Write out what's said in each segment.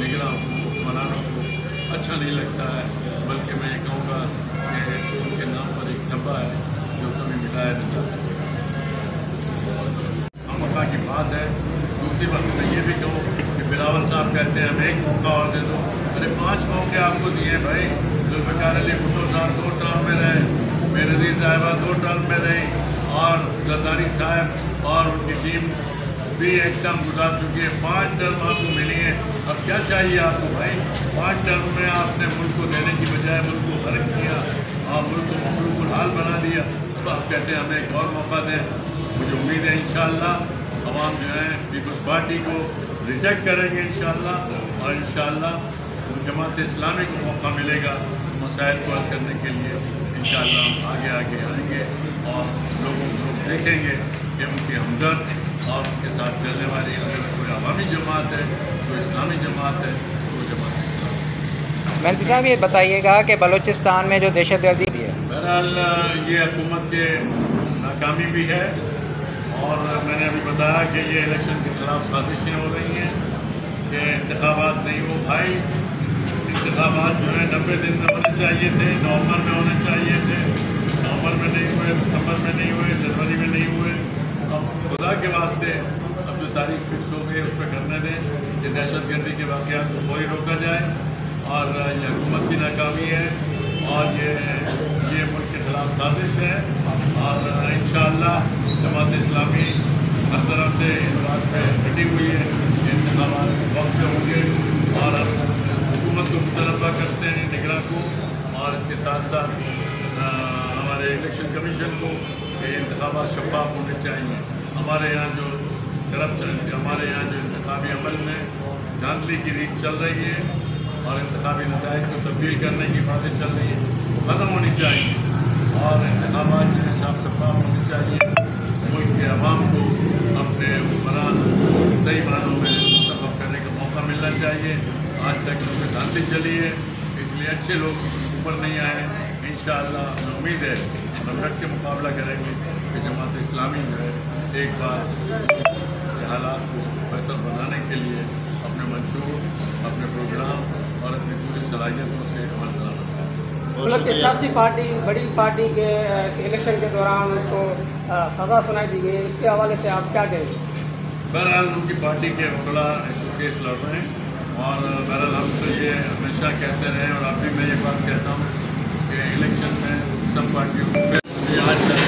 निगरां हुक्मरानों को अच्छा नहीं लगता है, बल्कि मैं ये कहूँगा कि उनके नाम पर एक धब्बा है जो कभी मिटाया नहीं जा सकता। खामखा की बात है। दूसरी बात मैं ये भी कहूँ कि बिलावल साहब कहते हैं हमें एक मौका और दे दो। अरे 5 मौके आपको दिए भाई। जुल्फ़िकार अली भुट्टो साहब 2 टर्म में रहे, बेनज़ीर साहिबा 2 टर्म में रही, और जरदारी साहब और उनकी टीम भी एक टर्म गुजार चुकी है। 5 टर्म आपको मिली है। अब क्या चाहिए आपको भाई? 5 टर्म में आपने मुल्क को देने की बजाय मुल्क को ग़र्क किया और मुल्क को मखलूक़ुल हाल बना दिया। अब आप कहते हैं हमें एक और मौका दें। मुझे उम्मीद है इंशाअल्लाह अवाम जो है पीपल्स पार्टी को रिजेक्ट करेंगे इंशाअल्लाह, और इंशाअल्लाह जमात इस्लामी को मौका मिलेगा मसाइल को हल करने के लिए। इंशाअल्लाह हम आगे आगे आएंगे और लोगों को देखेंगे कि उनकी हमदर्द और उनके साथ चलने वाली अगर कोई अवामी जमात है, कोई इस्लामी जमात है, तो वो जमात इस्लामी। मेहनती साहब ये बताइएगा कि बलूचिस्तान में जो दहशतगर्दी है, बहरहाल ये हुकूमत के नाकामी भी है, और मैंने अभी बताया कि ये इलेक्शन के ख़िलाफ़ साजिशें हो रही हैं कि इंतखाबात नहीं हो भाई। इंतखाबात जो है 90 दिन में होने चाहिए थे, नवंबर में होने चाहिए थे, नवंबर में नहीं हुए, दिसंबर में नहीं हुए, जनवरी में नहीं हुए। अब खुदा के वास्ते अब जो तारीख फिक्स हो गई उस पर करने दें कि दहशतगर्दी के वाक़यात को फौरी रोका जाए, और ये हुकूमत की नाकामी है और ये मुल्क के ख़िलाफ़ साजिश है। और इंशाअल्लाह जमात इस्लामी हर तरफ से इस बात पे डटी हुई है कि इंतखाबात वक्त पे होंगे, और हुकूमत को मुतलबा करते हैं निगरां को, और इसके साथ साथ हमारे इलेक्शन कमीशन को कि इंतखाबात शफाफ होने चाहिए। हमारे यहाँ जो करप्शन, हमारे यहाँ जो इंतखाबी अमल में धांधली की रीत चल रही है और इंतखाबी नताइज को तब्दील करने की बातें चल रही हैं, ख़त्म होनी चाहिए, और इंतखाबात जो है साफ शफाफ होनी चाहिए। मुल्क के अवाम को अपने हुक्मरान सही मानों में मुंतखब करने का मौका मिलना चाहिए। आज तक उनमें धांधली चली है, इसलिए अच्छे लोग ऊपर नहीं आए। इंशाअल्लाह उम्मीद है हम डट के मुकाबला करेंगे कि जमात इस्लामी जो है एक बार हालात को बेहतर बनाने के लिए अपने मंशूर, अपने प्रोग्राम और अपनी पूरी सलाहियतों से अमल कराना है। मतलब कि सियासी पार्टी, बड़ी पार्टी के इलेक्शन के दौरान उसको सज़ा सुनाई दी गई, इसके हवाले से आप क्या कहेंगे? बहरहाल उनकी पार्टी के खुला केस लड़ रहे हैं, और बहरहाल हम तो ये हमेशा कहते रहे, और अब भी मैं ये बात कहता हूँ कि इलेक्शन में सब पार्टियों को आज तक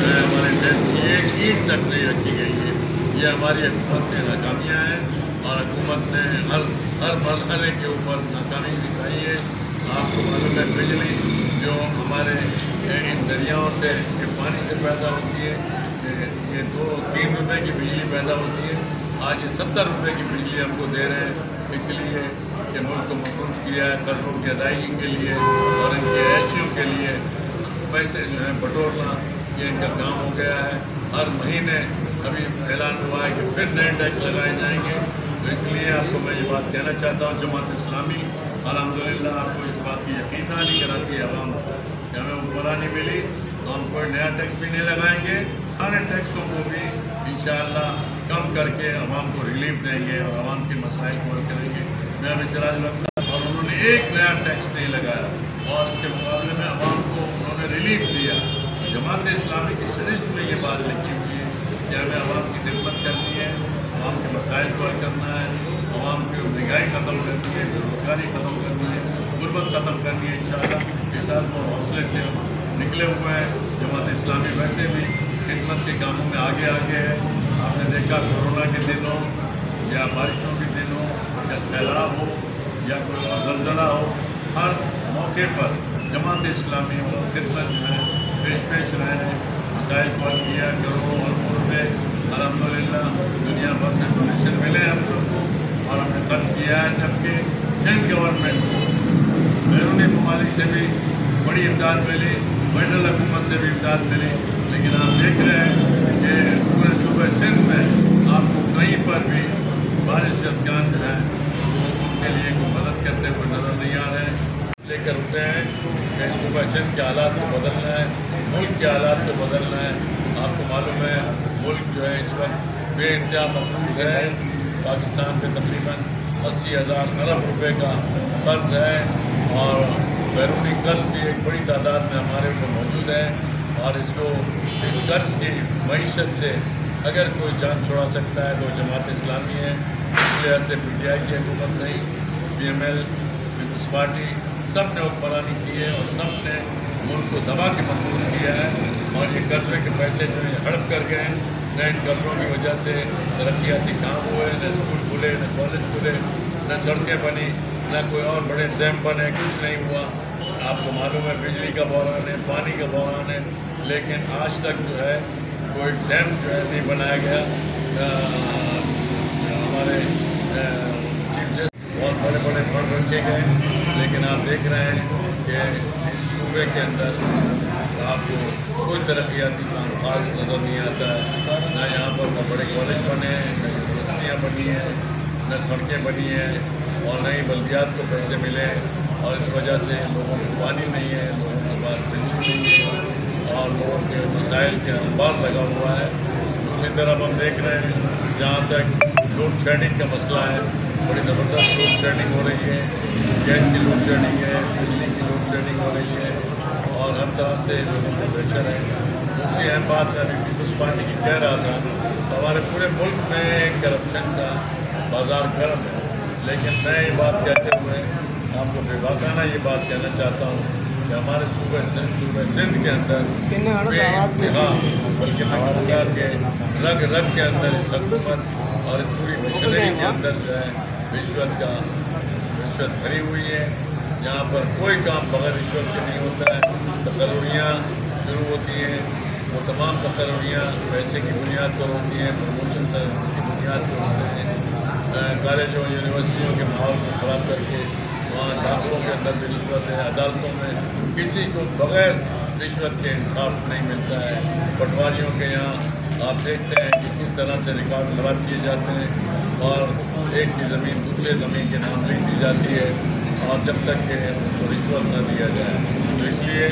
हमारे देश की एक ईंट तक नहीं रखी गई है। ये हमारी हुकूमत की नाकामियाँ हैं, और हुकूमत ने हर मरहले के ऊपर नाकामी दिखाई है। आपको मालूम है बिजली जो हमारे इन दरियाओं से के पानी से पैदा होती है, ये 2-3 रुपए की बिजली पैदा होती है, आज ये 70 रुपए की बिजली हमको दे रहे हैं, इसलिए कि मुल्क को मफरूज़ किया है कर्ज़ों की अदायगी के लिए और इनकी ऐशियों के लिए पैसे जो है बटोरना, ये इनका काम हो गया है। हर महीने अभी ऐलान हुआ है कि फिर नए टैक्स लगाए जाएंगे। तो इसलिए आपको मैं ये बात कहना चाहता हूँ, जमात इस्लामी अल्हम्दुलिल्लाह आपको इस बात की यकीनदानी कराती है अवाम को कि हमें हुक्मरानी मिली तो हम कोई नया टैक्स भी नहीं लगाएंगे, सारे टैक्सों को भी इंशाअल्लाह कम करके अवाम को रिलीफ देंगे और अवाम के मसाइल को हल करेंगे। मैं अभी सिराज साहब, और उन्होंने एक नया टैक्स नहीं लगाया, और इसके मुकाबले में अवाम को उन्होंने रिलीफ दिया। जमात इस्लामी की फहरिस्त में ये बात लिखी हुई है कि हमें अवाम की खिदमत करनी है, अवाम के मसाइल को हल करना है, अवाम की महंगाई ख़त्म करनी है, बेरोज़गारी ख़त्म करनी है, गुर्बत ख़त्म करनी है। इंशाअल्लाह इस साल और हौसले से हम निकले हुए हैं। जमात इस्लामी वैसे भी खिदमत के कामों में आगे आगे है। आपने देखा कोरोना के दिनों या बारिशों के दिनों या सैलाब हो या कोई और ज़लज़ला हो, हर मौके पर जमात इस्लामी और खिदमत में पेश रहे हैं, मसाइल को हल किया। करोड़ों अरबों रुपये अल्हम्दुलिल्लाह दुनिया भर से डोनेशन मिले हम सबको, और हमने खर्च किया है, जबकि सिंध गवर्नमेंट को बैरूनी ममालिक से भी बड़ी इमदाद मिली, फेडरल हुकूमत से भी इमदाद मिली, लेकिन आप देख रहे हैं कि पूरे सूबे सिंध में आपको कहीं पर भी बारिश जदगान जो है वो उनके लिए कोई मदद करते हुए नज़र नहीं आ रहे हैं। लेकर उठे हैं कि सूबा सिंध के हालात को बदलना है, मुल्क के हालात को बदलना है। आपको मालूम है मुल्क जो है इस वक्त बेइंतहा मफरूज़ है, पाकिस्तान पे तकरीबन 80,000 अरब रुपए का कर्ज है और बैरूनी कर्ज भी एक बड़ी तादाद में हमारे ऊपर मौजूद है और इस कर्ज की मईशत से अगर कोई जान छुड़ा सकता है तो जमात इस्लामी है। पिछले अर्से PTI की हुकूमत रही, PML, पीपल्स पार्टी, सब ने हुक्मरानी की है और सब ने मुल्क को दबा के महफूज किया है और ये कर्जे के पैसे जो है हड़प कर गए हैं। न इन कर्जों की वजह से तरक्याती काम हुए, न स्कूल खुले, न कॉलेज खुले, न सड़कें बनी, न कोई और बड़े डैम बने, कुछ नहीं हुआ। आपको मालूम है बिजली का बहरान है, पानी का बहरान है, लेकिन आज तक जो है कोई डैम जो है नहीं बनाया गया। हमारे चीफ जस्टिस बहुत बड़े बड़े फंड रखे गए, लेकिन आप देख रहे हैं कि इस सूबे के अंदर आपको कोई तरक्याती काम खास नज़र नहीं आता है। न यहाँ पर बड़े कॉलेज बने हैं, न यूनिवर्सिटियाँ बनी हैं, न सड़कें बनी हैं और न ही बल्दियात को पैसे मिले और इस वजह से लोगों को पानी नहीं है, लोगों के पास बिजली नहीं है और लोगों के मसाइल के अंबार लगा हुआ है। दूसरी तरफ हम देख रहे हैं जहाँ तक लोड शेडिंग का मसला है, बड़ी ज़बरदस्त लोड शेडिंग हो रही है, गैस की लोड शेडिंग है, बिजली की लोड शेडिंग हो रही है और हर तरह से लोगों को प्रेशर है। दूसरी अहम बात मैं अभी पीपल्स पार्टी की कह रहा था, तो हमारे पूरे मुल्क में करप्शन का बाजार गर्म है, लेकिन मैं ये बात कहते हुए आपको बेबाकाना ये बात कहना चाहता हूँ कि हमारे सूबे सिंध के अंदर बेइंतहा, बल्कि मैं कहूँगा कि रग रग के अंदर इस हुकूमत और इस पूरी मिशनरी के अंदर जो है रिश्वत भरी हुई है। यहाँ पर कोई काम बगैर रिश्वत के नहीं होता है। तकर्रियाँ शुरू होती हैं, वो तमाम तकर्रियाँ पैसे की बुनियाद पर होती हैं, प्रमोशन की बुनियाद पर होते हैं। कॉलेजों यूनिवर्सिटियों के माहौल को ख़राब करके वहाँ दाखिलों के अंदर भी रिश्वत है, अदालतों में किसी को बगैर रिश्वत के इंसाफ नहीं मिलता है। पटवारियों के यहाँ आप देखते हैं कि किस तरह से रिकॉर्ड ख़राब किए जाते हैं और एक की ज़मीन दूसरे ज़मीन के नाम लिख दी जाती है और जब तक कि उनको रिश्वत न दिया जाए। तो इसलिए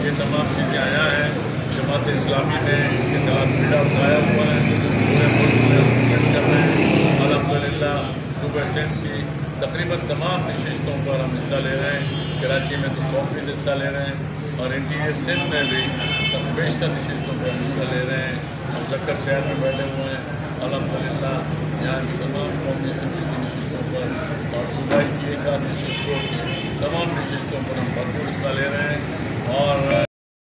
ये तमाम चीज़ें आया हैं। जमात इस्लामी ने इसके खिलाफ पीड़ा उठाया हुआ है, पूरे मुल्क में हुकूमत कर रहे हैं। अल्हम्दुलिल्लाह सूबे सिंध की तकरीबन तमाम नशिस्तों पर हम हिस्सा ले रहे हैं। कराची में तो 100% हिस्सा ले रहे हैं और इंटीरियर सिंध में भी बेशतर नशिस्तों पर हिस्सा ले रहे हैं। हम सक्कर शहर में बैठे हुए हैं। अल्हम्दुलिल्लाह यहाँ की तमाम कौमी असम्बली की नशिस्तों पर और सूबाई की एक आध नशिस्तों की तमाम नशिस्तों पर हम भरपूर हिस्सा ले रहे हैं और